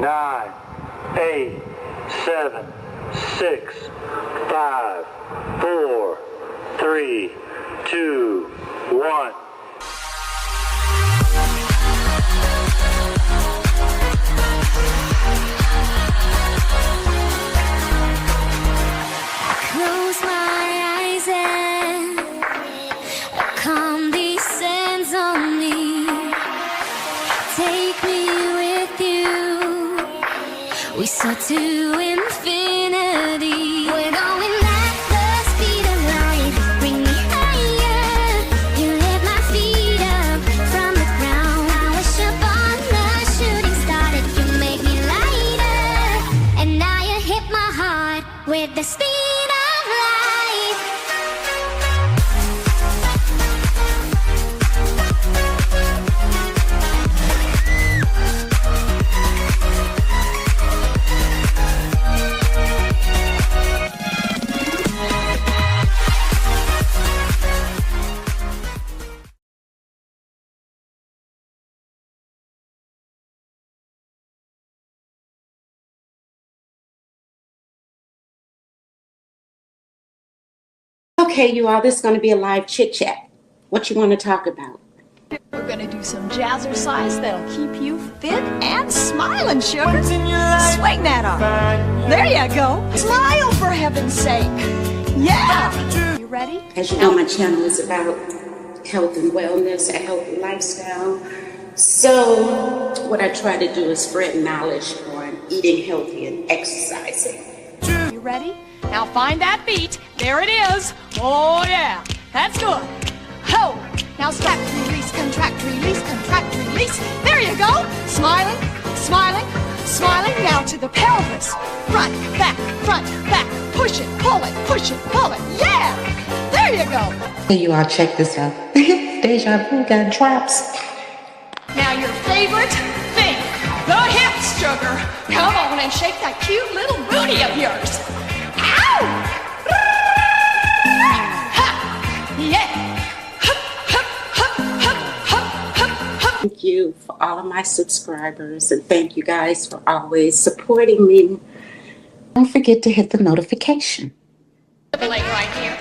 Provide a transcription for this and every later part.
9, 8, 7, 6, 5, 4, 3, 2, 1. Close my eyes and a calm descends on me. Take me with you. We soar to infinity. We're going at the speed of light. Bring me higher. You lift my feet up from the ground. I wish upon the shooting star that you make me lighter. And now you hit my heart with the speed. Okay, you all, this is going to be a live chit chat. What you want to talk about? We're gonna do some jazzercise that'll keep you fit and smiling, sugar. Swing that arm. There you go. Smile, for heaven's sake. Yeah. You ready? As you know, my channel is about health and wellness, a healthy lifestyle. So what I try to do is spread knowledge on eating healthy and exercising. You ready? Now find that beat. There it is. Oh yeah. That's good. Ho! Now slack, release, contract, release, contract, release. There you go. Smiling, smiling, smiling. Now to the pelvis. Front, back, push it, pull it, push it, pull it. Yeah! There you go. Hey, you all, check this out. Deja vu got drops. Now your favorite thing, the hips, sugar. Come on and shake that cute little booty of yours. Ow! Ha! Yeah! Thank you for all of my subscribers, and thank you guys for always supporting me. Don't forget to hit the notification. Right here.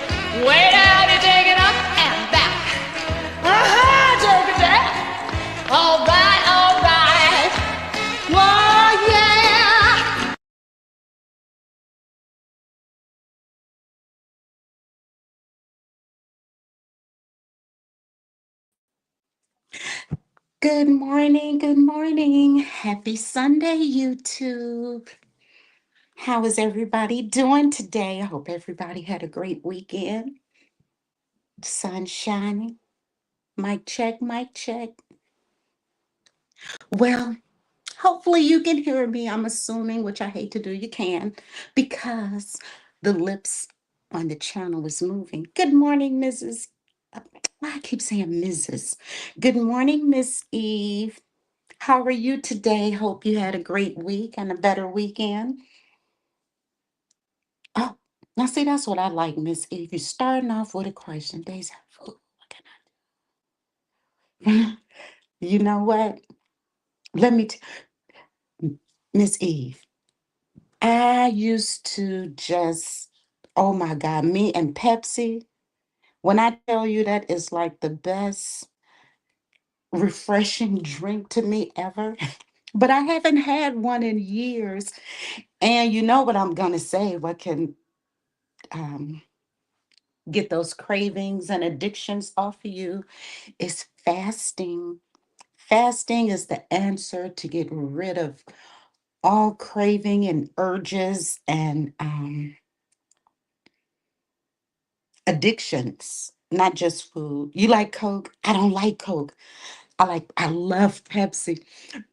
Way down, you take it up and back. Take it down. All right, all right. Whoa, yeah. Good morning, good morning. Happy Sunday, YouTube. How is everybody doing today? I hope everybody had a great weekend. Sun shining. Mic check, mic check. Well, hopefully you can hear me. I'm assuming, which I hate to do, you can, because the lips on the channel is moving. Good morning, Mrs. I keep saying Mrs. Good morning, Miss Eve. How are you today? Hope you had a great week and a better weekend. Oh, now see, that's what I like, Miss Eve. You're starting off with a question. Deja vu. What can I do? You know what? Let me, Miss Eve. I used to just, oh my God, me and Pepsi. When I tell you that is like the best refreshing drink to me ever. But I haven't had one in years. And you know what I'm going to say? What can um, get those cravings and addictions off of you is fasting. Fasting is the answer to get rid of all craving and urges and addictions, not just food. You like Coke? I don't like Coke. I love Pepsi.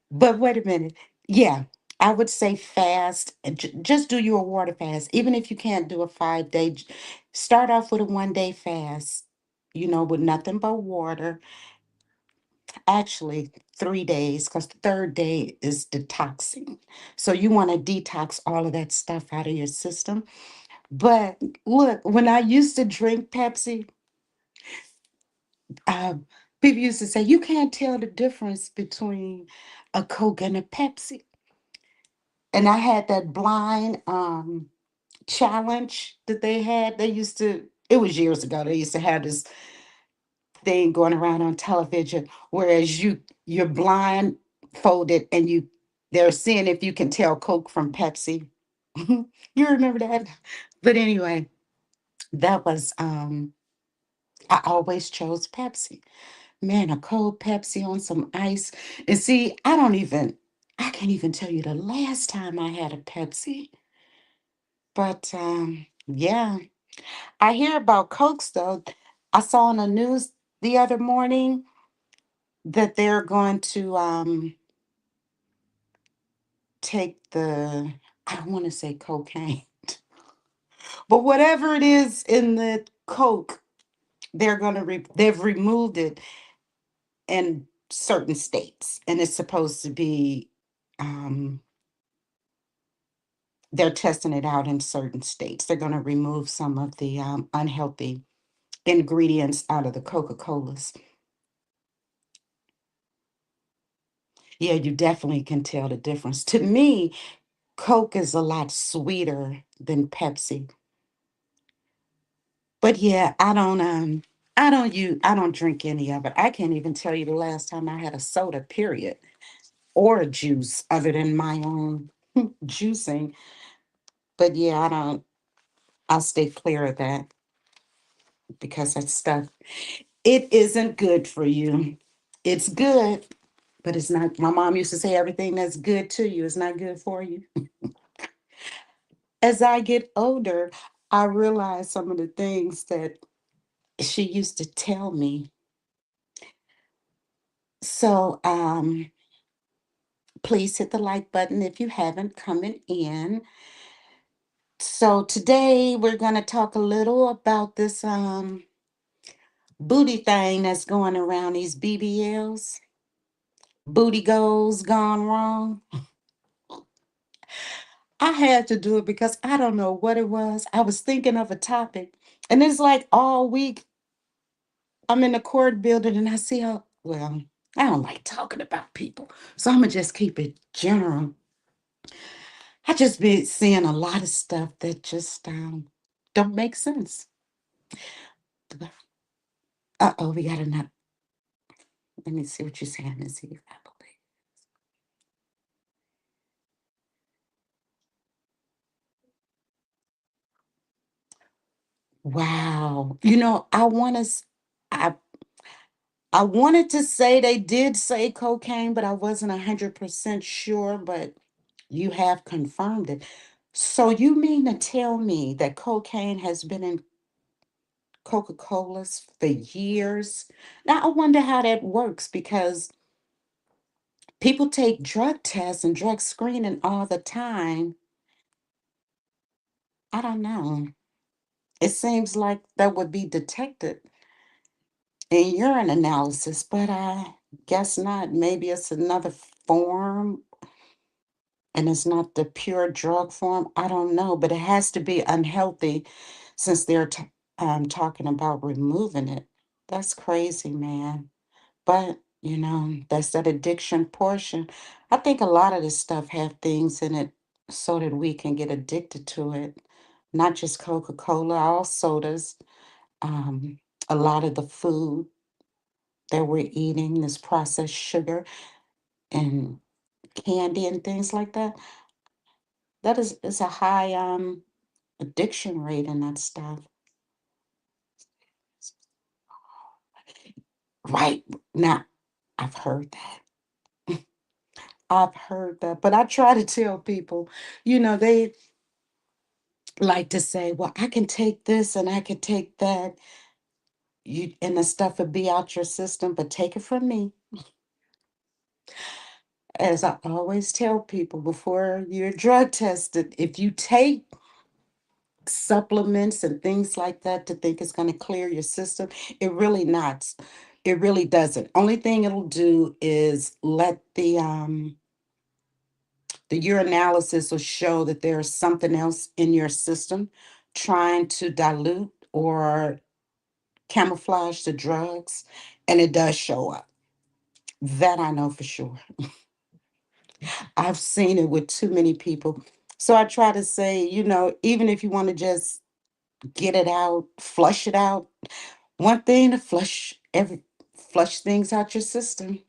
But wait a minute. Yeah, I would say fast. And just do your water fast. Even if you can't do a 5 day, start off with a 1 day fast, with nothing but water. Actually, 3 days, because the third day is detoxing. So you want to detox all of that stuff out of your system. But look, when I used to drink Pepsi, uh, people used to say, you can't tell the difference between a Coke and a Pepsi. And I had that blind challenge that they had. They used to, it was years ago, they used to have this thing going around on television, whereas you're blindfolded and they're seeing if you can tell Coke from Pepsi. You remember that? But anyway, that was I always chose Pepsi. Man, a cold Pepsi on some ice. And see, I can't even tell you the last time I had a Pepsi. But yeah, I hear about Cokes though. I saw on the news the other morning that they're going to take I don't want to say cocaine, but whatever it is in the Coke, they've removed it in certain states, and it's supposed to be um, they're testing it out in certain states. They're going to remove some of the unhealthy ingredients out of the Coca Colas. Yeah, you definitely can tell the difference. To me, Coke is a lot sweeter than Pepsi. But yeah, I don't drink any of it. I can't even tell you the last time I had a soda, period, or a juice other than my own juicing. But yeah, I stay clear of that because that stuff, it isn't good for you. It's good, but it's not. My mom used to say everything that's good to you is not good for you. As I get older, I realize some of the things that she used to tell me. So, please hit the like button if you haven't coming in. So today we're going to talk a little about this booty thing that's going around, these BBLs, booty goals gone wrong. I had to do it because I don't know what it was. I was thinking of a topic, and it's like all week I'm in the court building and I see how, well, I don't like talking about people. So I'm going to just keep it general. I just been seeing a lot of stuff that just don't make sense. Uh-oh, we got another. Let me see what you're saying, Miss Eve. I believe. Wow. I I wanted to say they did say cocaine, but I wasn't 100% sure, but you have confirmed it. So you mean to tell me that cocaine has been in Coca-Colas for years? Now I wonder how that works because people take drug tests and drug screening all the time. I don't know. It seems like that would be detected in urine analysis, but I guess not. Maybe it's another form and it's not the pure drug form. I don't know, but it has to be unhealthy since they're talking about removing it. That's crazy, man. But, that's that addiction portion. I think a lot of this stuff have things in it so that we can get addicted to it. Not just Coca-Cola, all sodas, um, a lot of the food that we're eating, this processed sugar and candy and things like that. That is a high addiction rate in that stuff. Right now, I've heard that. I've heard that, but I try to tell people, they like to say, well, I can take this and I can take that. And the stuff will be out your system, but take it from me. As I always tell people before you're drug tested, if you take supplements and things like that to think it's going to clear your system, it really not. It really doesn't. Only thing it'll do is let the urinalysis will show that there's something else in your system trying to dilute or camouflage the drugs, and it does show up. That I know for sure. I've seen it with too many people. So I try to say, even if you want to just get it out, flush it out, one thing to flush things out your system.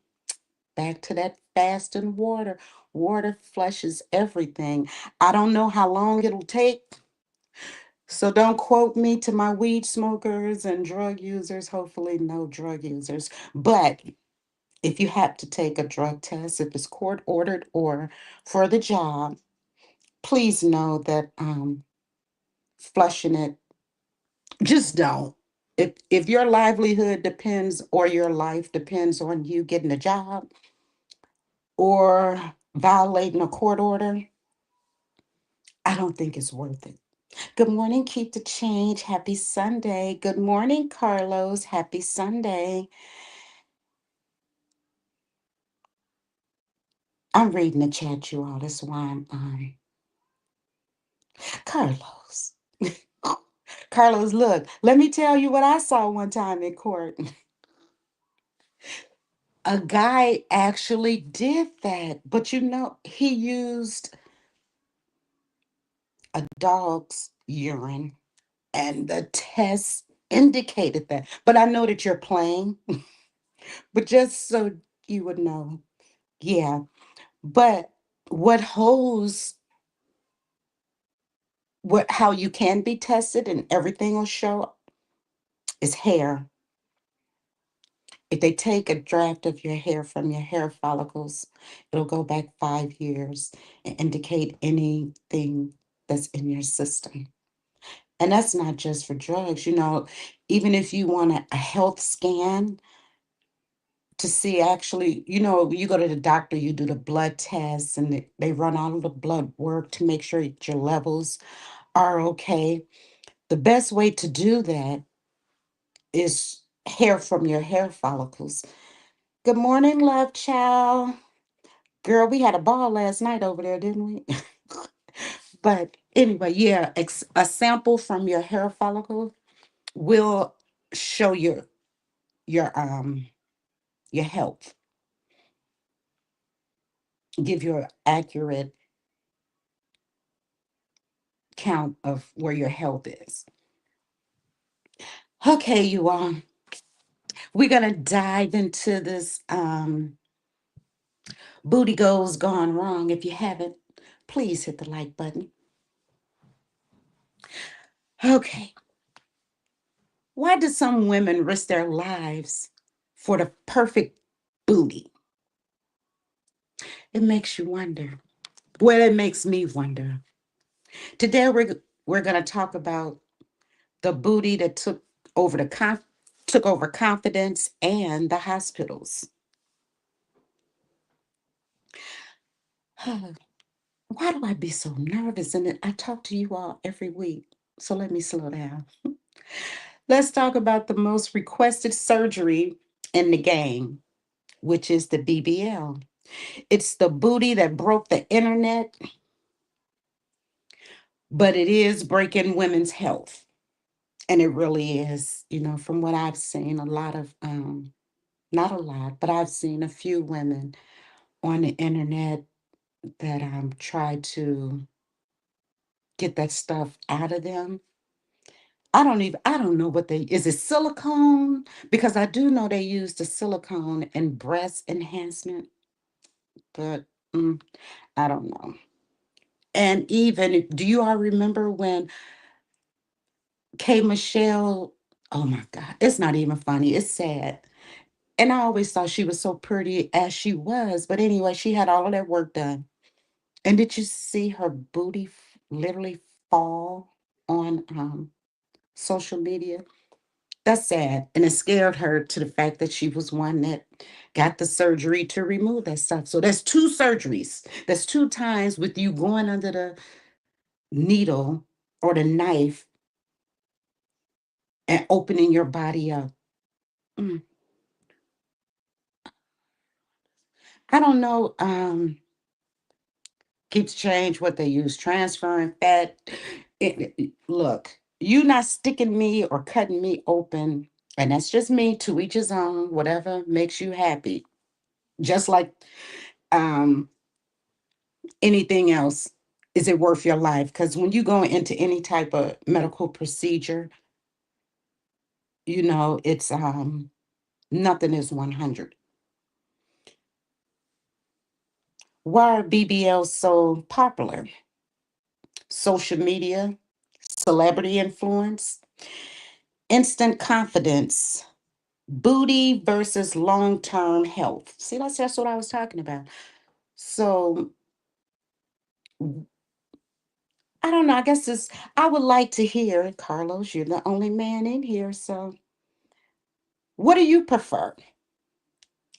Back to that fasting water. Water flushes everything. I don't know how long it'll take. So don't quote me to my weed smokers and drug users. Hopefully, no drug users. But if you have to take a drug test, if it's court ordered or for the job, please know that flushing it, just don't. If your livelihood depends or your life depends on you getting a job or violating a court order, I don't think it's worth it. Good morning, Keep the Change. Happy Sunday. Good morning, Carlos. Happy Sunday. I'm reading the chat, you all. That's why I'm Carlos. Carlos, look, let me tell you what I saw one time in court. A guy actually did that, but he used a dog's urine, and the test indicated that. But I know that you're playing, but just so you would know, yeah. But what holds how you can be tested and everything will show is hair. If they take a draft of your hair from your hair follicles, it'll go back 5 years and indicate anything that's in your system. And that's not just for drugs. Even if you want a health scan to see, actually, you go to the doctor, you do the blood tests, and they run all of the blood work to make sure that your levels are okay. The best way to do that is hair from your hair follicles. Good morning, love child. Girl, we had a ball last night over there, didn't we? But anyway, yeah, a sample from your hair follicle will show your your health, give you an accurate count of where your health is. Okay, you all, we're gonna dive into this booty goes gone wrong. If you haven't, please hit the like button. Okay, why do some women risk their lives for the perfect booty? It makes you wonder. Well, it makes me wonder. Today we're going to talk about the booty that took over confidence and the hospitals. Why do I be so nervous? And I talk to you all every week. So let me slow down. Let's talk about the most requested surgery in the game, which is the BBL. It's the booty that broke the internet, but it is breaking women's health. And it really is, from what I've seen, a lot of, not a lot, but I've seen a few women on the internet that try to get that stuff out of them. I don't know is it silicone? Because I do know they use the silicone in breast enhancement, but I don't know. And even, do you all remember when K Michelle, oh my God, it's not even funny, it's sad. And I always thought she was so pretty as she was. But anyway, she had all of that work done. And did you see her booty literally fall on social media? That's sad. And it scared her to the fact that she was one that got the surgery to remove that stuff. So that's two surgeries. That's two times with you going under the needle or the knife and opening your body up. Mm. I don't know. Keeps change what they use, transferring fat. Look, you not sticking me or cutting me open, and that's just me, to each his own, whatever makes you happy. Just like um anything else, is it worth your life? Because when you go into any type of medical procedure, it's nothing is 100. Why are BBLs so popular? Social media, celebrity influence, instant confidence, booty versus long-term health. See, that's what I was talking about. So I don't know. I guess I would like to hear, Carlos, you're the only man in here. So what do you prefer?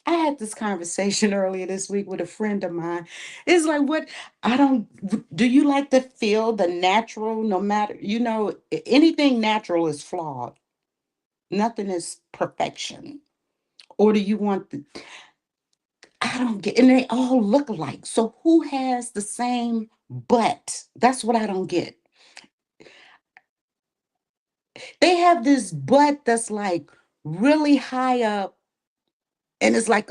I had this conversation earlier this week with a friend of mine. It's like, I don't, do you like to feel the natural, no matter, anything natural is flawed? Nothing is perfection. Or do you want I don't get, and they all look alike. So who has the same butt? That's what I don't get. They have this butt that's like really high up, and it's like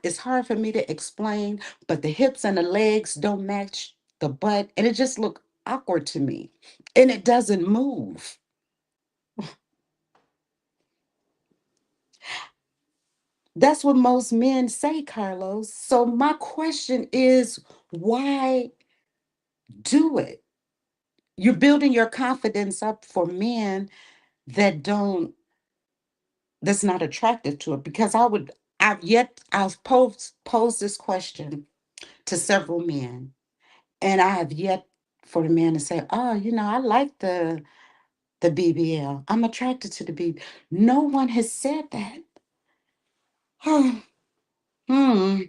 it's hard for me to explain, but the hips and the legs don't match the butt, and it just look awkward to me, and it doesn't move. That's what most men say, Carlos. So my question is, why do it? You're building your confidence up for men that don't that's not attractive to it, because I've posed this question to several men, and I have yet for the man to say, oh, I like the BBL, I'm attracted to the BBL. No one has said that. hmm.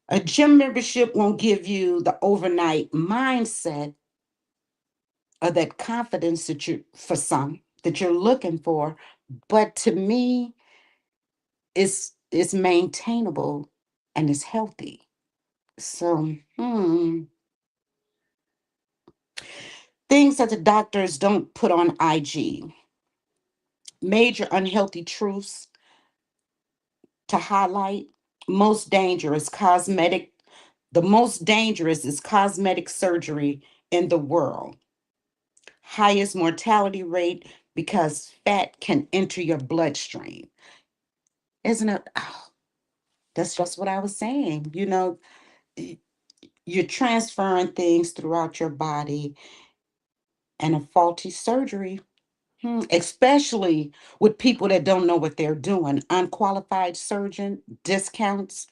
A gym membership won't give you the overnight mindset or that confidence that you're looking for, but to me, it's maintainable and it's healthy. So, things that the doctors don't put on IG, major unhealthy truths to highlight. Most dangerous cosmetic, the most dangerous is cosmetic surgery in the world. Highest mortality rate because fat can enter your bloodstream. Isn't it? Oh, that's just what I was saying. Y- you're transferring things throughout your body, and a faulty surgery, especially with people that don't know what they're doing. Unqualified surgeon discounts,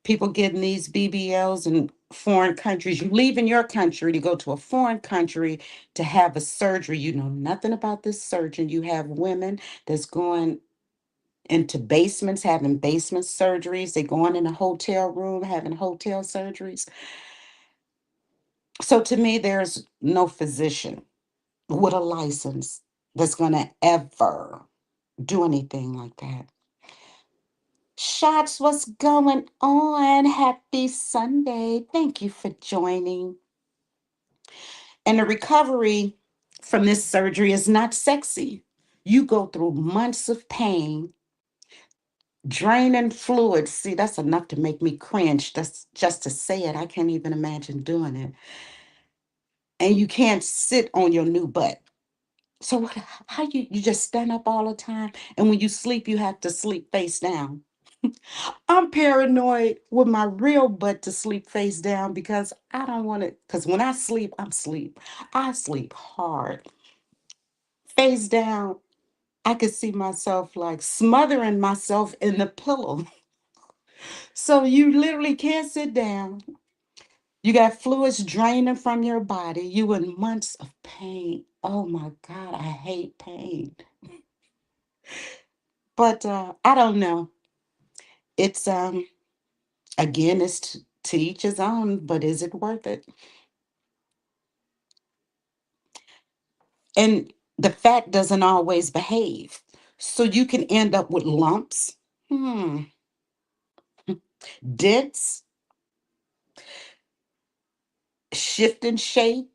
people getting these BBLs in foreign countries. You leave in your country to go to a foreign country to have a surgery. You know nothing about this surgeon. You have women that's going into basements, having basement surgeries. They're going in a hotel room, having hotel surgeries. So to me, there's no physician with a license that's going to ever do anything like that. Shots, what's going on? Happy Sunday. Thank you for joining. And the recovery from this surgery is not sexy. You go through months of pain, draining fluids. See, that's enough to make me cringe. That's just to say it. I can't even imagine doing it. And you can't sit on your new butt. So how you just stand up all the time, and when you sleep, you have to sleep face down. I'm paranoid with my real butt to sleep face down because I don't want it. Because when I sleep, I'm sleep. I sleep hard. Face down, I could see myself like smothering myself in the pillow. So you literally can't sit down. You got fluids draining from your body. You in months of pain. Oh my God, I hate pain. But I don't know. It's again, it's to each his own, but is it worth it? And the fat doesn't always behave. So you can end up with lumps, dents, shift in shape,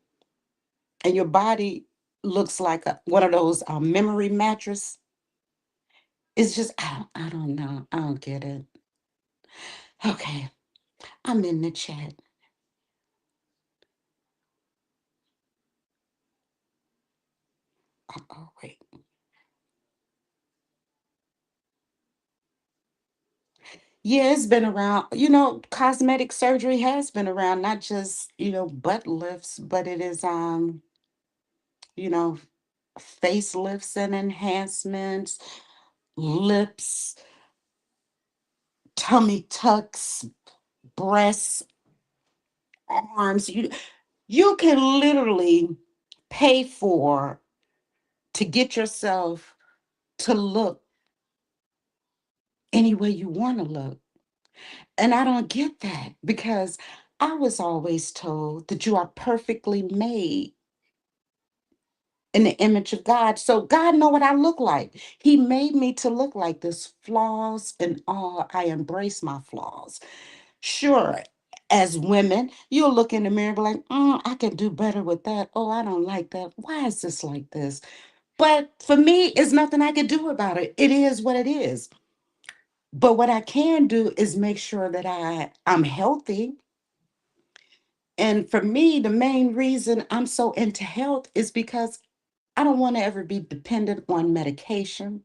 and your body looks like one of those memory mattress. It's just, I don't know. I don't get it. Okay. I'm in the chat. Oh, wait. Yeah, it's been around. Cosmetic surgery has been around, not just, butt lifts, but it is, you know, facelifts and enhancements, lips, tummy tucks, breasts, arms. You can literally pay for to get yourself to look any way you want to look. And I don't get that because I was always told that you are perfectly made in the image of God. So God know what I look like. He made me to look like this, flaws and all. I embrace my flaws. Sure, as women, you'll look in the mirror and be like, I can do better with that. Oh, I don't like that. Why is this like this? But for me, it's nothing I can do about it. It is what it is. But what I can do is make sure that I'm healthy. And for me, the main reason I'm so into health is because I don't want to ever be dependent on medication.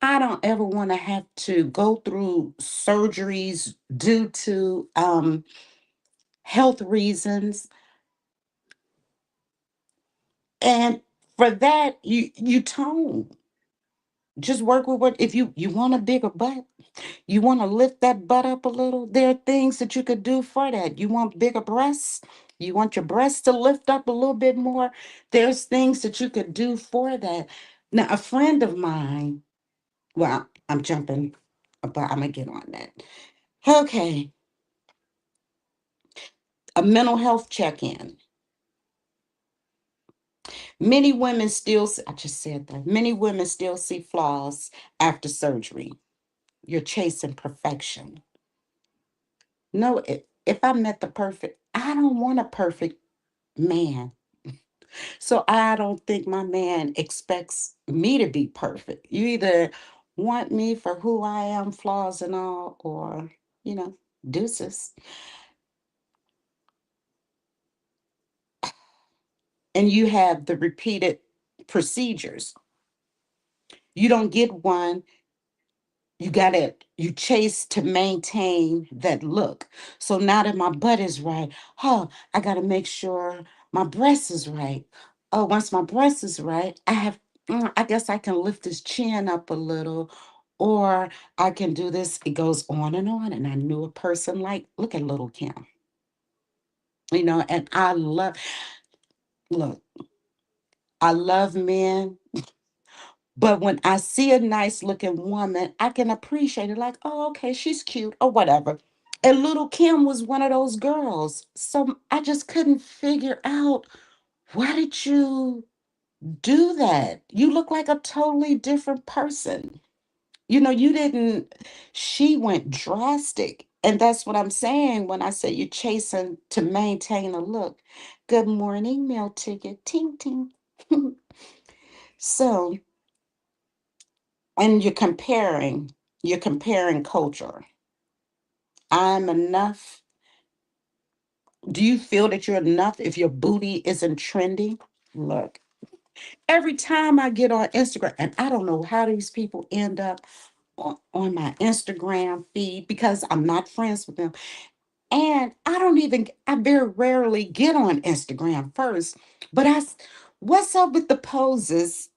I don't ever want to have to go through surgeries due to health reasons. And for that, you tone. Just work with what if you want a bigger butt, you want to lift that butt up a little. There are things that you could do for that. You want bigger breasts, you want your breasts to lift up a little bit more. There's things that you could do for that. Now, a friend of mine, well, I'm jumping, but I'm gonna get on that. Okay, a mental health check-in. Many women still, I just said that. Many women still see flaws after surgery. You're chasing perfection. No, if I met the perfect, I don't want a perfect man. So I don't think my man expects me to be perfect. You either want me for who I am, flaws and all, or, you know, deuces. And you have the repeated procedures. You don't get one, you chase to maintain that look. So now that my butt is right, I gotta make sure my breast is right. Oh, once my breast is right, I guess I can lift this chin up a little, or I can do this. It goes on and on. And I knew a person like, look at little Kim, and look, I love men. But when I see a nice looking woman, I can appreciate it like, oh, okay, she's cute or whatever. And little Kim was one of those girls. So I just couldn't figure out, why did you do that? You look like a totally different person. You didn't, she went drastic. And that's what I'm saying when I say you're chasing to maintain a look. Good morning, mail ticket. Ting, ting. So, and you're comparing culture. I'm enough. Do you feel that you're enough if your booty isn't trending? Look, every time I get on Instagram, and I don't know how these people end up on my Instagram feed because I'm not friends with them. And I very rarely get on Instagram first. But what's up with the poses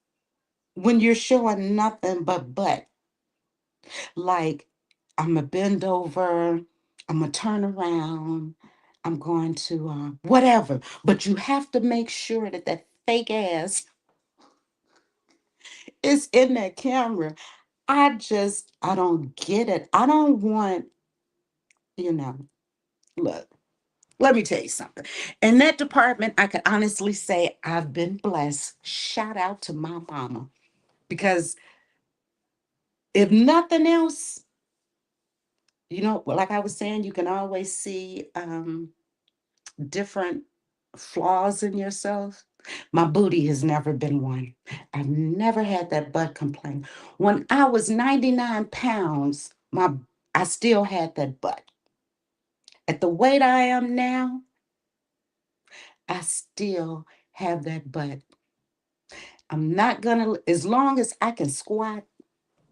when you're showing nothing but butt? Like, I'm going to bend over, I'm going to turn around, I'm going to whatever. But you have to make sure that that fake ass is in that camera. I don't get it. I don't want, you know, look, let me tell you something. In that department, I can honestly say I've been blessed. Shout out to my mama. Because if nothing else, like I was saying, you can always see different flaws in yourself. My booty has never been one. I've never had that butt complaint. When I was 99 pounds, I still had that butt. At the weight I am now, I still have that butt. I'm not gonna, as long as I can squat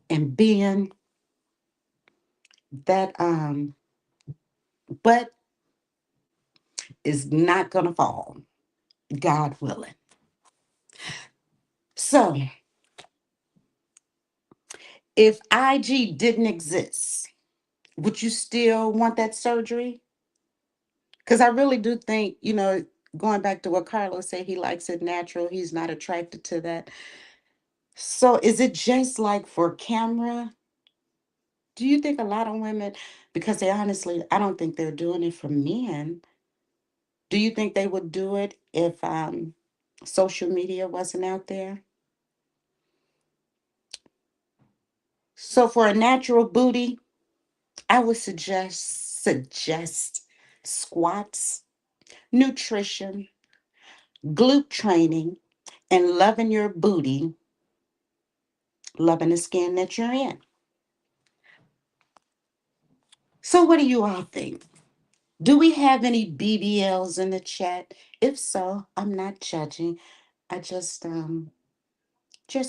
and bend, that butt is not gonna fall, God willing. So if IG didn't exist, would you still want that surgery? Because I really do think, going back to what Carlos said, he likes it natural. He's not attracted to that. So is it just like for camera? Do you think a lot of women, because they honestly, I don't think they're doing it for men. Do you think they would do it if social media wasn't out there? So for a natural booty, I would suggest squats, nutrition, glute training, and loving your booty, loving the skin that you're in. So what do you all think? Do we have any BBLs in the chat? If so, I'm not judging. I just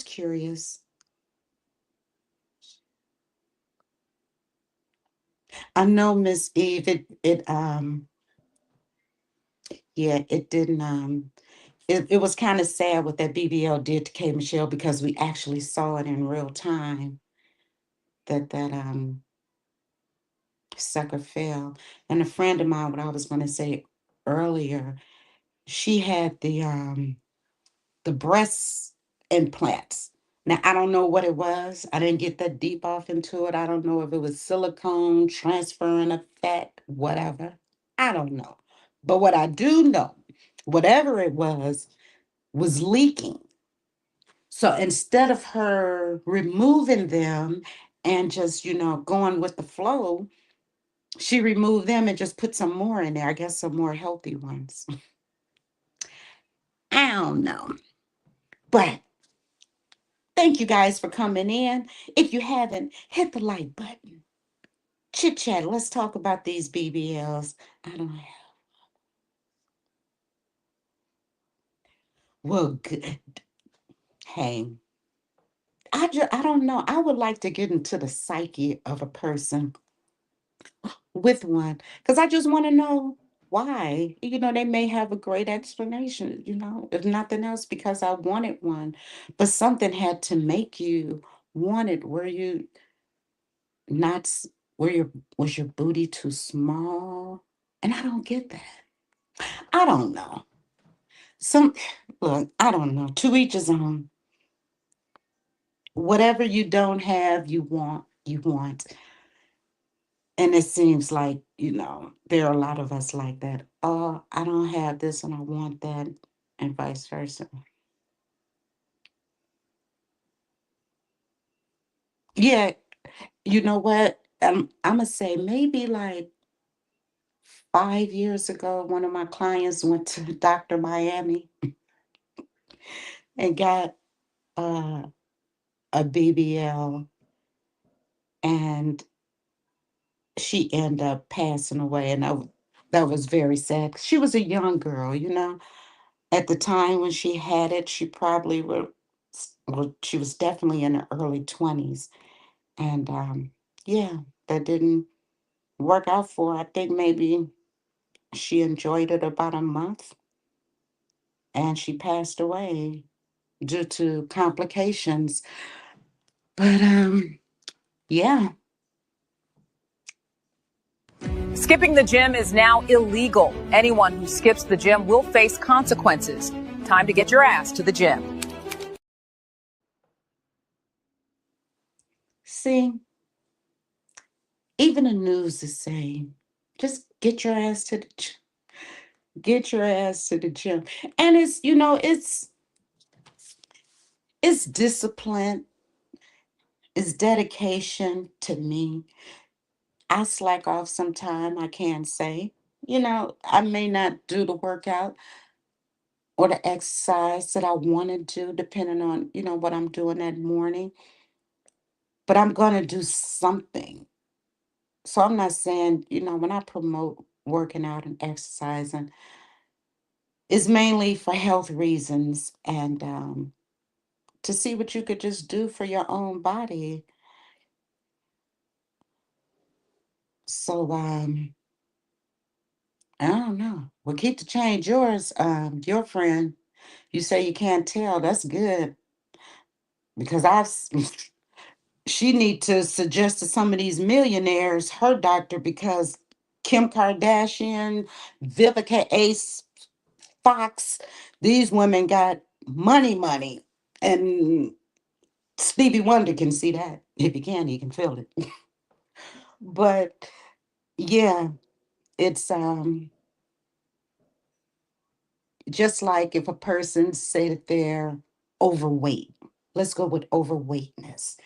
curious. I know Miss Eve, it yeah, it didn't it was kind of sad what that BBL did to K Michelle because we actually saw it in real time that sucker fell. And a friend of mine, what I was gonna say earlier, she had the breast implants. Now, I don't know what it was. I didn't get that deep off into it. I don't know if it was silicone, transferring of fat, whatever. I don't know. But what I do know, whatever it was leaking. So instead of her removing them and just, going with the flow, she removed them and just put some more in there. I guess some more healthy ones. I don't know. But thank you guys for coming in. If you haven't, hit the like button. Chit chat. Let's talk about these BBLs. I don't have. Well, good. Hey, I don't know. I would like to get into the psyche of a person with one because I just want to know why. They may have a great explanation, if nothing else, because I wanted one, but something had to make you want it. Were you not, were your, was your booty too small? And I don't get that. I don't know. Some, look, I don't know. To each his own. Whatever you don't have, you want. And it seems like, there are a lot of us like that. Oh, I don't have this and I want that, and vice versa. Yeah, you know what? I'm going to say maybe like 5 years ago, one of my clients went to Dr. Miami and got uh, a BBL, and she ended up passing away. And that was very sad. She was a young girl. At the time when she had it, she probably well, she was definitely in her early 20s. And yeah, that didn't work out for her. I think maybe she enjoyed it about a month and she passed away due to complications. But yeah. Skipping the gym is now illegal. Anyone who skips the gym will face consequences. Time to get your ass to the gym. See, even the news is saying, just get your ass to the gym. And it's discipline, it's dedication to me. I slack off sometime, I can say. I may not do the workout or the exercise that I want to do, depending on, what I'm doing that morning, but I'm going to do something. So I'm not saying, when I promote working out and exercising is mainly for health reasons and to see what you could just do for your own body. So I don't know. Well, keep the change yours. Your friend, you say you can't tell. That's good because she need to suggest to some of these millionaires her doctor because Kim Kardashian, Vivica Ace, Fox, these women got money, and Stevie Wonder can see that. If he can feel it. But yeah, it's just like if a person say that they're overweight. Let's go with overweightness.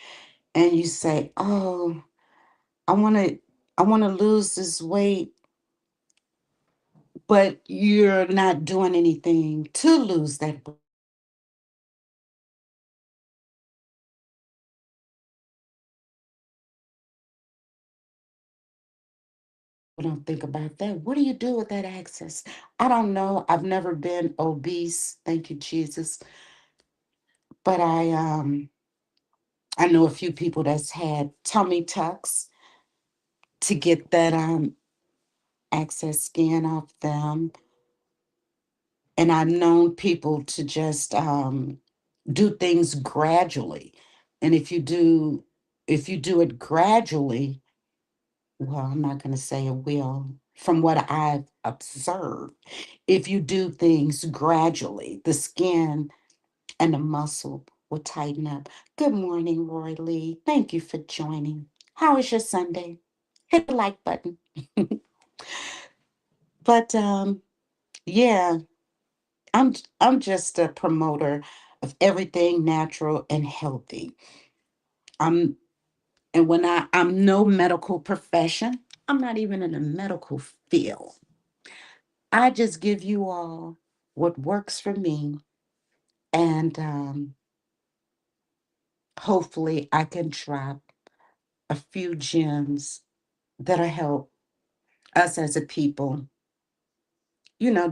And you say, "Oh, I want to I want to lose this weight," but you're not doing anything to lose that weight. I don't think about that. What do you do with that access? I don't know. I've never been obese. Thank you, Jesus. But I know a few people that's had tummy tucks to get that excess skin off them. And I've known people to just do things gradually. And if you do it gradually, well, I'm not going to say it will. From what I've observed, if you do things gradually, the skin and the muscle will tighten up. Good morning, Roy Lee. Thank you for joining. How is your Sunday? Hit the like button. But yeah, I'm just a promoter of everything natural and healthy. I'm and when I'm no medical profession, I'm not even in the medical field. I just give you all what works for me, and hopefully I can drop a few gems that'll help us as a people,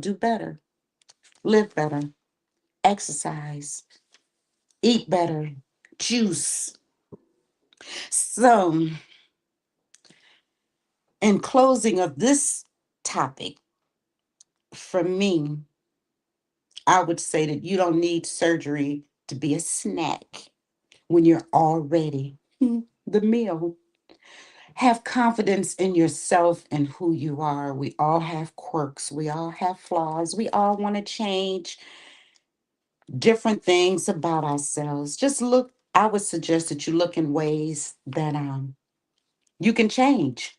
do better, live better, exercise, eat better, juice. So, in closing of this topic, for me, I would say that you don't need surgery to be a snack when you're already the meal. Have confidence in yourself and who you are. We all have quirks, we all have flaws, we all want to change different things about ourselves. Just look, I would suggest that you look in ways that you can change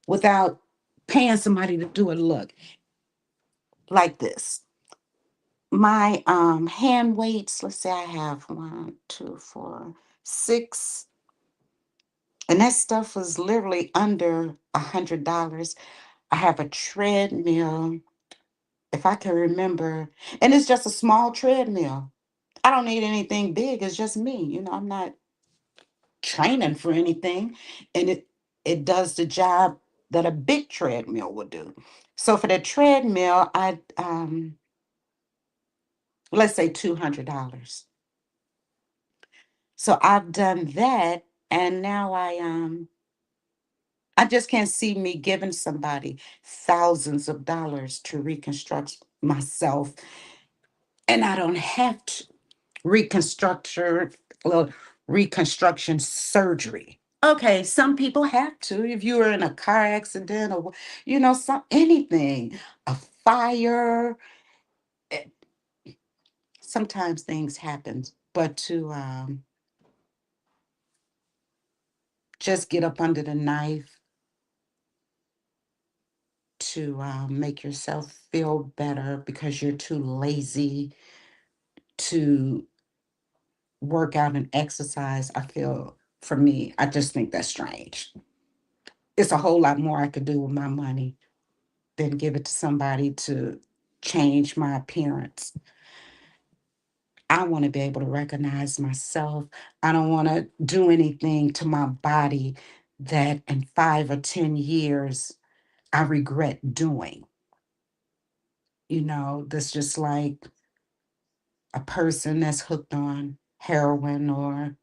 without paying somebody to do it. Look, like this. My hand weights, let's say I have one, two, four, six, and that stuff was literally under $100. I have a treadmill, if I can remember, and it's just a small treadmill. I don't need anything big. It's just me. I'm not training for anything, and it does the job that a big treadmill would do. So for the treadmill, I let's say $200. So I've done that, and now I just can't see me giving somebody thousands of dollars to reconstruct myself, and I don't have to reconstruction well, reconstruction surgery. Okay, some people have to if you were in a car accident or some anything, a fire. eh, Sometimes things happen, but to just get up under the knife to make yourself feel better because you're too lazy to work out and exercise, I feel, for me, I just think that's strange. It's a whole lot more I could do with my money than give it to somebody to change my appearance. I want to be able to recognize myself. I don't want to do anything to my body that in 5 or 10 years I regret doing. That's just like a person that's hooked on heroin or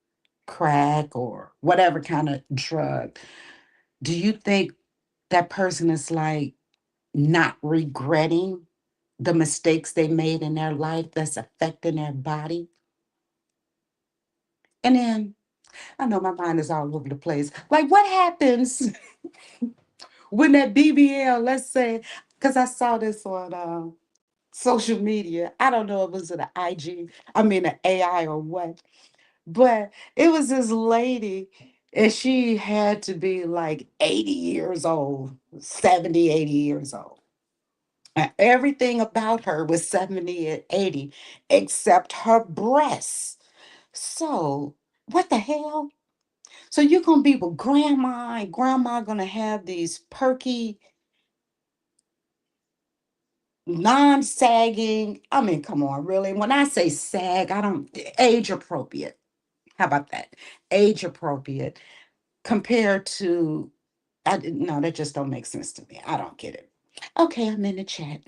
crack or whatever kind of drug. Do you think that person is like not regretting the mistakes they made in their life that's affecting their body? And then I know my mind is all over the place. Like, what happens when that BBL, let's say, because I saw this on social media. I don't know if it was an IG, I mean, an AI or what, but it was this lady, and she had to be like 80 years old, 70, 80 years old. And everything about her was 70 and 80, except her breasts. So, what the hell? So you're gonna be with grandma, and grandma gonna have these perky, non-sagging. I mean, come on, really. When I say sag, I don't age appropriate. How about that? Age appropriate compared to no, that just don't make sense to me. I don't get it. Okay, I'm in the chat.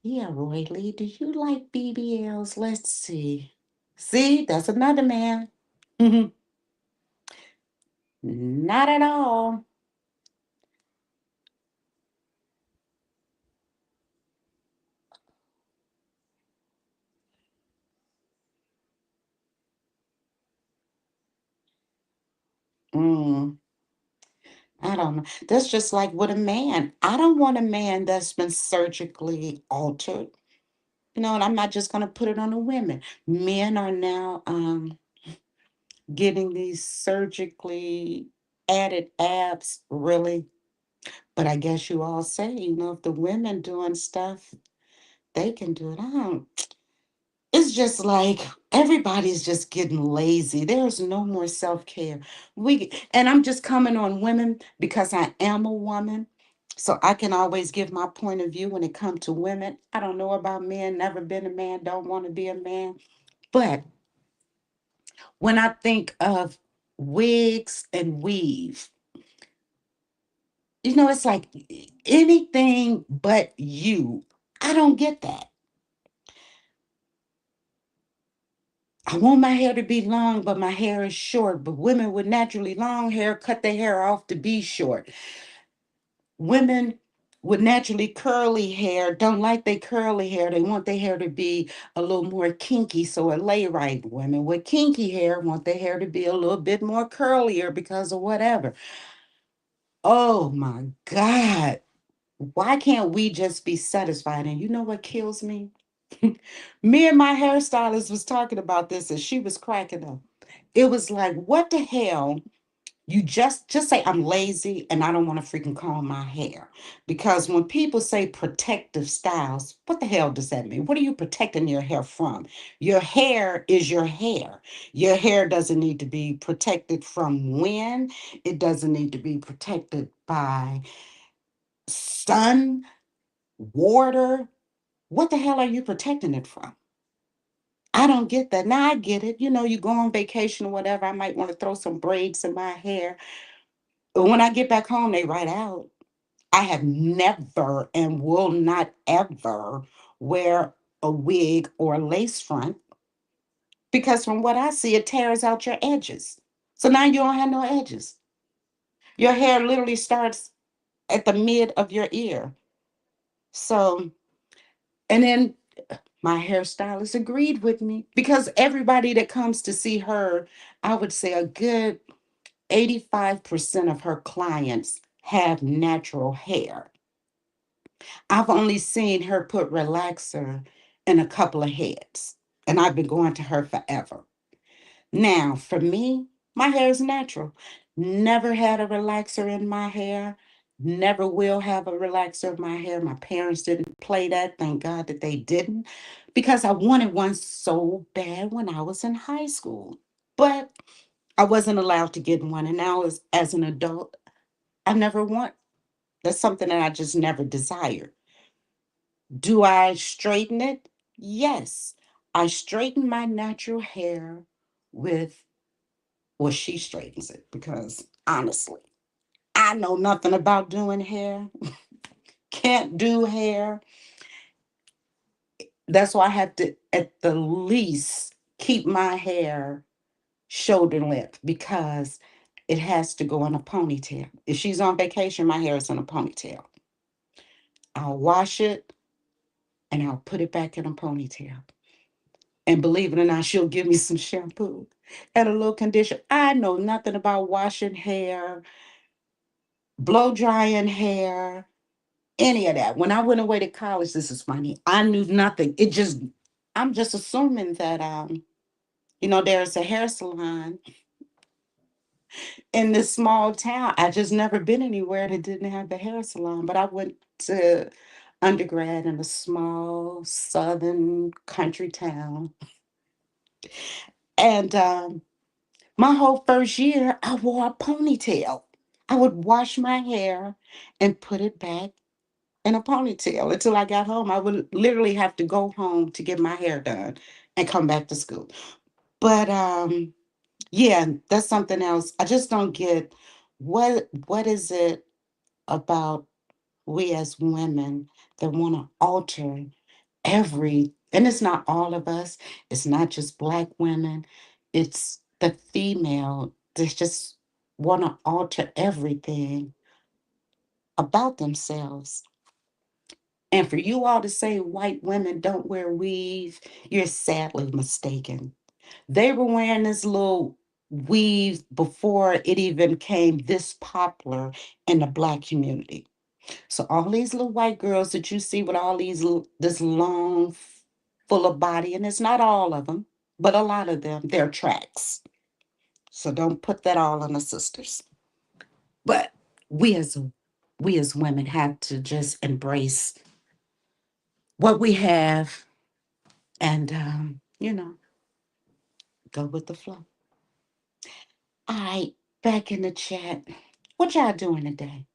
Yeah, Roy Lee, do you like BBLs? Let's see. See, that's another man. Not at all. Mm. I don't know. That's just like with a man. I don't want a man that's been surgically altered. And I'm not just going to put it on the women. Men are now getting these surgically added abs, really. But I guess you all say, if the women doing stuff, they can do it. I don't. It's just like everybody's just getting lazy. There's no more self-care. And I'm just coming on women because I am a woman. So I can always give my point of view when it comes to women. I don't know about men, never been a man, don't want to be a man. But when I think of wigs and weave, it's like anything but you. I don't get that. I want my hair to be long, but my hair is short. But women with naturally long hair cut their hair off to be short. Women with naturally curly hair don't like their curly hair. They want their hair to be a little more kinky, so it lay right. Women with kinky hair want their hair to be a little bit more curlier because of whatever. Oh my God. Why can't we just be satisfied? And you know what kills me? Me and my hairstylist was talking about this and she was cracking up. It was like, what the hell? You just say I'm lazy and I don't want to freaking comb my hair. Because when people say protective styles, what the hell does that mean? What are you protecting your hair from? Your hair is your hair. Your hair doesn't need to be protected from wind. It doesn't need to be protected by sun, water. What the hell are you protecting it from? I don't get that. Now I get it. You go on vacation or whatever. I might want to throw some braids in my hair. But when I get back home, they right out. I have never and will not ever wear a wig or a lace front because from what I see, it tears out your edges. So now you don't have no edges. Your hair literally starts at the mid of your ear. So, and then my hairstylist agreed with me because everybody that comes to see her, I would say a good 85% of her clients have natural hair. I've only seen her put relaxer in a couple of heads, and I've been going to her forever. Now, for me, my hair is natural. Never had a relaxer in my hair. Never will have a relaxer in my hair. My parents didn't play that. Thank God that they didn't, because I wanted one so bad when I was in high school. But I wasn't allowed to get one. And now, as an adult, I never want. That's something that I just never desired. Do I straighten it? Yes. I straighten my natural hair with, well, she straightens it because honestly. I know nothing about doing hair, can't do hair. That's why I have to, at the least, keep my hair shoulder length because it has to go in a ponytail. If she's on vacation, my hair is in a ponytail. I'll wash it and I'll put it back in a ponytail. And believe it or not, she'll give me some shampoo and a little conditioner. I know nothing about washing hair, blow drying hair, any of that. When I went away to college, this is funny. I knew nothing. I'm just assuming that there's a hair salon in this small town. I just never been anywhere that didn't have the hair salon. But I went to undergrad in a small southern country town. And my whole first year, I wore a ponytail. I would wash my hair and put it back in a ponytail until I got home. I would literally have to go home to get my hair done and come back to school. But yeah, that's something else. I just don't get what is it about we as women that want to alter and it's not all of us, it's not just Black women, it's the female that just want to alter everything about themselves. And for you all to say white women don't wear weave, you're sadly mistaken. They were wearing this little weave before it even came this popular in the Black community. So all these little white girls that you see with all this long, full of body, and it's not all of them, but a lot of them, they're tracks. So don't put that all on the sisters. But we as we as women have to just embrace what we have and go with the flow. All right, back in the chat. What y'all doing today?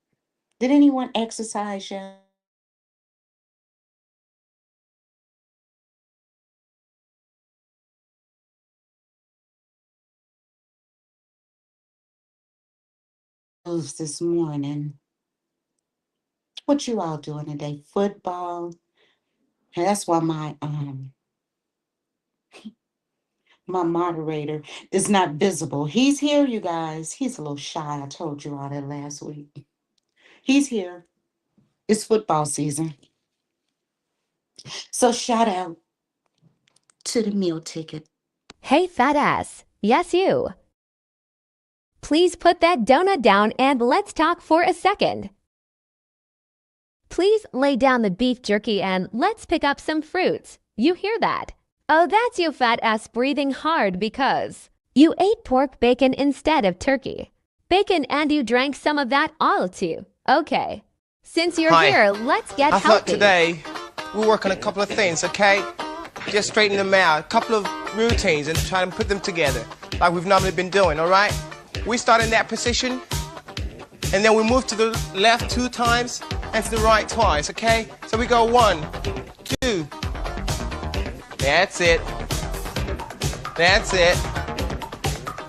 Did anyone exercise yet? This morning. What you all doing today? Football. And that's why my moderator is not visible. He's here, you guys. He's a little shy. I told you all that last week. He's here. It's football season. So shout out to the meal ticket. Hey, fat ass. Yes, you. Please put that donut down and let's talk for a second. Please lay down the beef jerky and let's pick up some fruits. You hear that? Oh, that's you fat ass breathing hard because you ate pork bacon instead of turkey. Bacon and you drank some of that all too. Okay. Since you're here, let's get healthy. I thought today we'll work on a couple of things, okay? Just straighten them out, a couple of routines and try and put them together like we've normally been doing, all right? We start in that position and then we move to the left 2 times and to the right twice, okay? So we go 1, 2. That's it. That's it.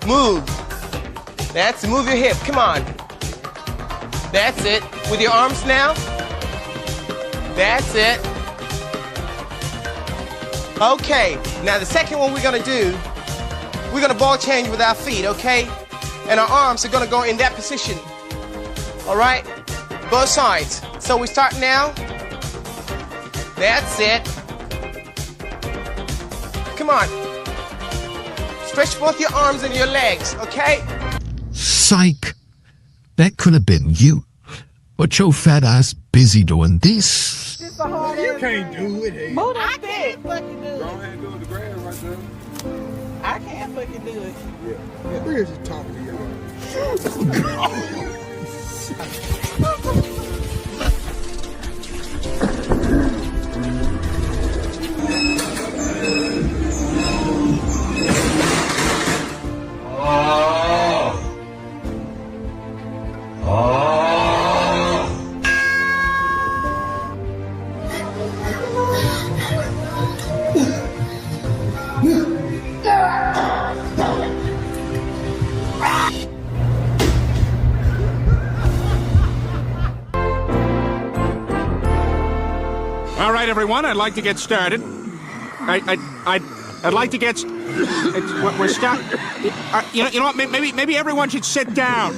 Move. That's it. Move your hip. Come on. That's it. With your arms now. That's it. Okay. Now the second one we're gonna do, we're gonna ball change with our feet, okay? And our arms are gonna go in that position. All right? Both sides. So we start now. That's it. Come on. Stretch both your arms and your legs, okay? Psych. That could have been you. But your fat ass busy doing this. You can't do it. Hey. I can't fucking do it. Go ahead and go to the grass right there. I can't fucking do it. Yeah. We're just talking to y'all. All right, everyone, I'd like to get started. I'd like to get. We're stuck. You know what? Maybe everyone should sit down.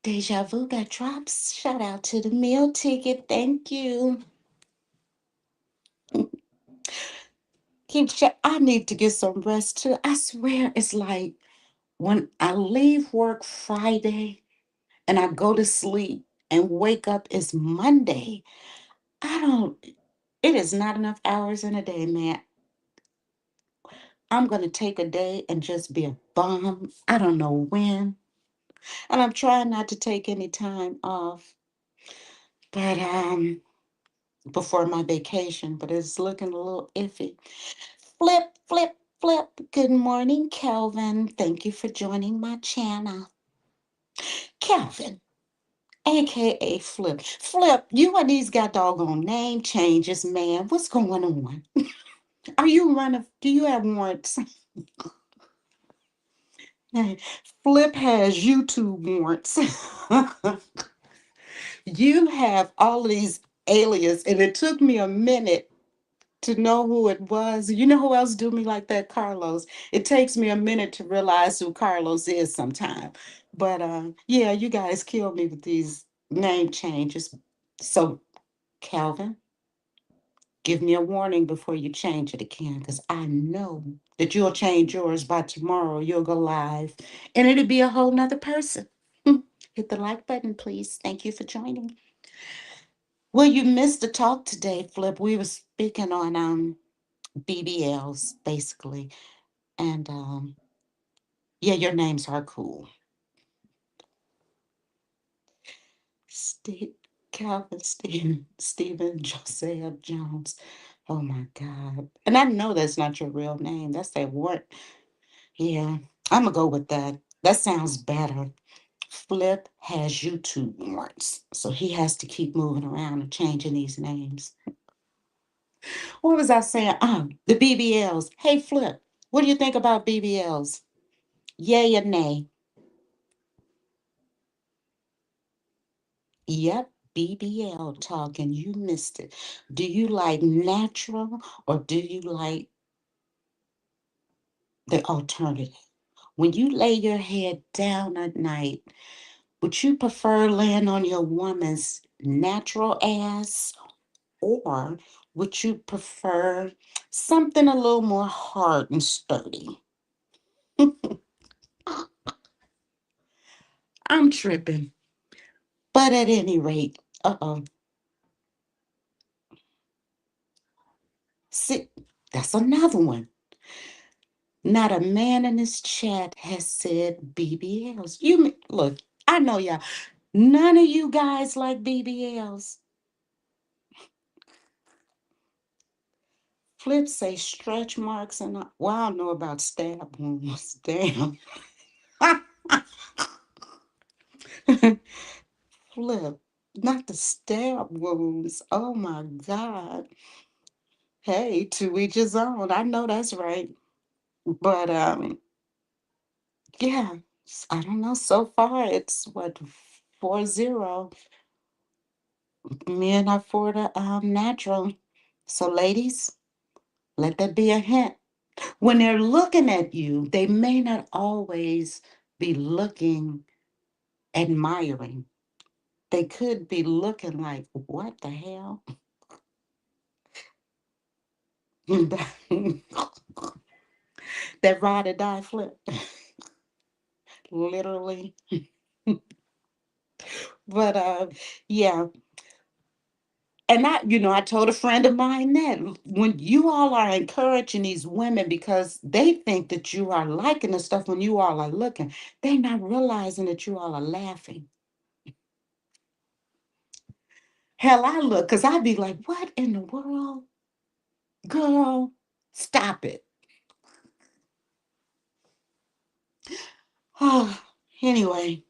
Deja Vu got drops. Shout out to the meal ticket. Thank you. I need to get some rest too. I swear it's like when I leave work Friday and I go to sleep and wake up, it's Monday. I don't, it is not enough hours in a day, man. I'm going to take a day and just be a bum. I don't know when. And I'm trying not to take any time off. But before my vacation, but it's looking a little iffy. Flip, flip, flip. Good morning, Kelvin. Thank you for joining my channel. Kelvin, aka Flip. Flip, you and these got doggone name changes, man. What's going on? Are you running? Do you have warrants? Flip has YouTube warrants. You have all of these alias, and it took me a minute to know who it was. You know who else do me like that? Carlos. It takes me a minute to realize who Carlos is sometime. But yeah, you guys kill me with these name changes. So Calvin, give me a warning before you change it again, because I know that you'll change yours by tomorrow. You'll go live and it'll be a whole nother person. Hit the like button, please. Thank you for joining. Well, you missed the talk today, Flip. We were speaking on BBLs, basically. And yeah, your names are cool. Steve, Calvin, Stephen Joseph Jones. Oh my God. And I know that's not your real name. That's that word. Yeah, I'm gonna go with that. That sounds better. Flip has YouTube warrants, so he has to keep moving around and changing these names. What was I saying? The BBLs. Hey, Flip, what do you think about BBLs? Yay or nay? Yep, BBL talk, and you missed it. Do you like natural or do you like the alternative? When you lay your head down at night, would you prefer laying on your woman's natural ass, or would you prefer something a little more hard and sturdy? I'm tripping. But at any rate, see, that's another one. Not a man in this chat has said BBLs. Look, I know y'all. None of you guys like BBLs. Flip say stretch marks and well, I don't know about stab wounds. Damn. Flip, not the stab wounds. Oh my God. Hey, to each his own. I know that's right. But yeah, I don't know. So far, it's what 4-0. Men are for the natural. So, ladies, let that be a hint. When they're looking at you, they may not always be looking admiring. They could be looking like, what the hell? That ride or die Flip. Literally. But yeah. And I told a friend of mine that when you all are encouraging these women because they think that you are liking the stuff when you all are looking, they're not realizing that you all are laughing. Hell, I look because I'd be like, what in the world? Girl, stop it. Oh, anyway,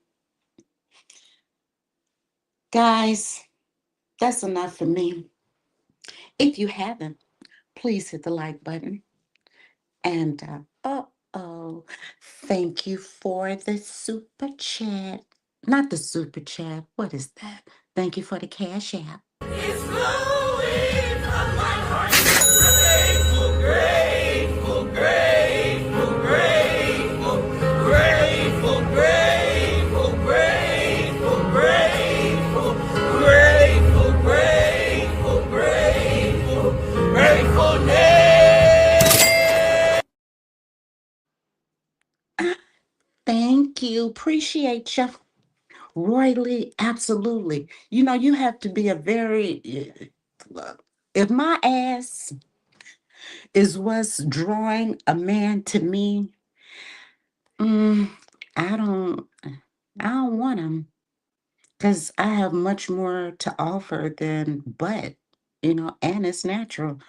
guys, that's enough for me. If you haven't, please hit the like button. And thank you for the super chat. Not the super chat. What is that? Thank you for the cash app. It's flowing from my heart. Grateful, grateful, grateful, grateful, grateful, grateful, grateful, grateful, grateful, grateful, grateful, gratefulness. Thank you. Appreciate you. Royally, absolutely. You know, you have to be a very, if my ass is what's drawing a man to me, mm, I don't, I don't want him because I have much more to offer than butt, and it's natural.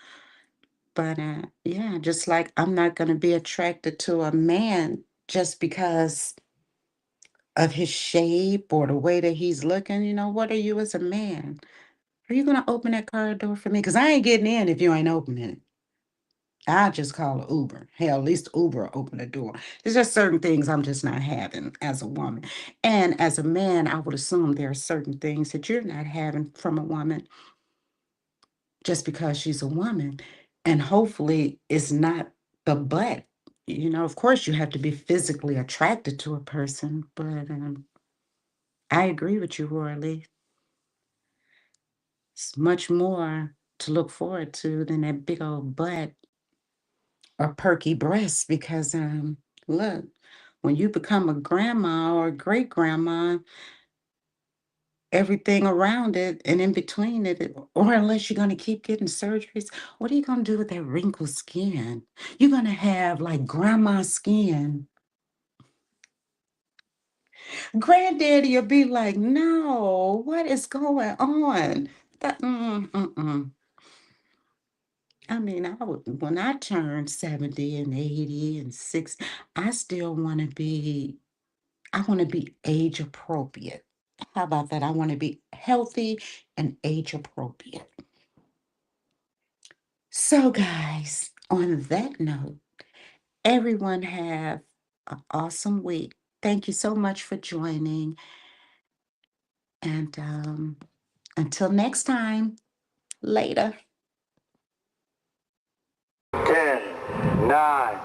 But yeah, just like I'm not going to be attracted to a man just because of his shape or the way that he's looking. What are you as a man? Are you going to open that car door for me? Because I ain't getting in if you ain't opening it. I just call an Uber. Hell, at least Uber will open the door. There's just certain things I'm just not having as a woman. And as a man, I would assume there are certain things that you're not having from a woman just because she's a woman. And hopefully it's not the butt. Of course you have to be physically attracted to a person, but I agree with you, Royally. It's much more to look forward to than that big old butt or perky breasts because look, when you become a grandma or a great grandma, everything around it and in between it, or unless you're going to keep getting surgeries, what are you going to do with that wrinkled skin? You're going to have like grandma skin. Granddaddy will be like, no, what is going on? I mean, when I turned 70 and 80 and 60, I still want to be, I want to be age appropriate. How about that? I want to be healthy and age appropriate. So, guys, on that note, everyone have an awesome week. Thank you so much for joining. And until next time, later. 10, 9,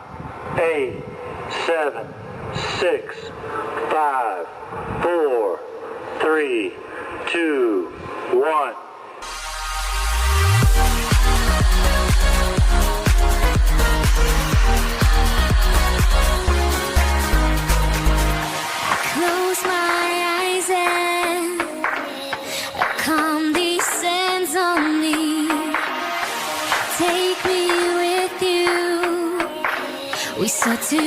8, 7, 6, 5, 4, 3, 2, 1. Close my eyes and calm descends on me. Take me with you. We soar to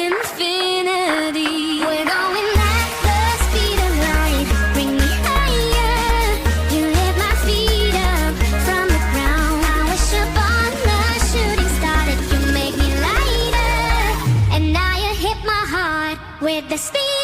infinity. We're going at the speed of light. Bring me higher. You lift my feet up from the ground. I wish upon the shooting star that you make me lighter. And now you hit my heart with the speed.